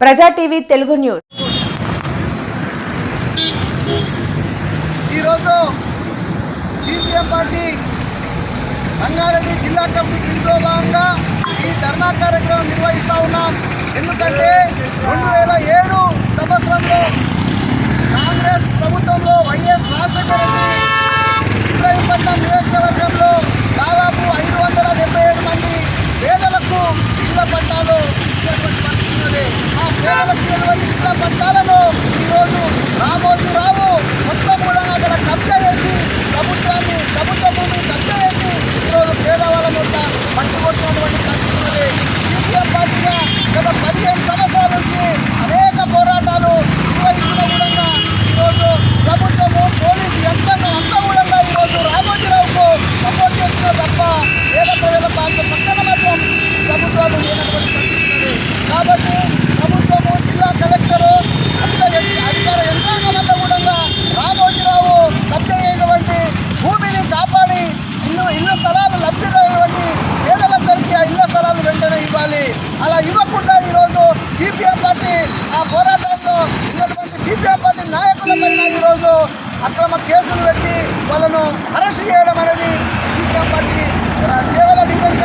ప్రజా TV Telugu news. ఈరోజు CPM party Rangareddy జిల్లా కమిటీ పిలుపులో భాగంగా ఈ ధర్నా కార్యక్రమం నిర్వహిస్తూ ఉన్నాం. ఎందుకంటే 2007 సంవత్సరంలో కాంగ్రెస్ ప్రభుత్వంలో వైఎస్ రాజశేఖర రెడ్డి ఇబ్రహీంపట్నం నియోజకవర్గంలో దాదాపు 577 మంది పేదలకు ఇళ్ల పట్టాలు ఇచ్చేటువంటి పరిస్థితి ఉన్నది. ఆ పేదలకు ఇచ్చినటువంటి ఇళ్ల పట్టాలను ఈరోజు రామోజీరావు మొత్తం కూడా అక్కడ కబ్జా చేసి ప్రభుత్వ భూమిని కబ్జా చేసి ఈరోజు పేదవాళ్ళ మొత్తం పట్టుకొచ్చినటువంటి పరిస్థితి ఉన్నది. సిపిఎం పార్టీగా గత 15 సంవత్సరాల నుంచి అనేక పోరాటాలు నిర్వహిస్తున్న కూడా ఈరోజు ప్రభుత్వము పోలీసు యంత్రాంగం అంతా కూడా ఈరోజు రామోజీరావుకు సపోర్ట్ చేస్తున్నారు తప్ప పేద ప్రజల పక్కన మాత్రం ప్రభుత్వాలు లేనటువంటి పరిస్థితి ఉన్నది. కాబట్టి ప్రభుత్వము జిల్లా కలెక్టరు అధికార యంత్రాంగం అంతా కూడా రామోజీరావు కబ్జా చేయటువంటి భూమిని కాపాడి ఇల్లు స్థలాలు లబ్ధిదారుటువంటి పేదలందరికీ ఆ ఇళ్ల స్థలాలు వెంటనే ఇవ్వాలి. అలా ఇవ్వకుండా ఈరోజు సిపిఎం పార్టీ ఆ పోరాటంలో ఉన్నటువంటి సిపిఎం పార్టీ నాయకులపైన ఈరోజు అక్రమ కేసులు పెట్టి వాళ్ళను అరెస్ట్ చేయడం అనేది సిపిఎం పార్టీ కేవలం డిజైన్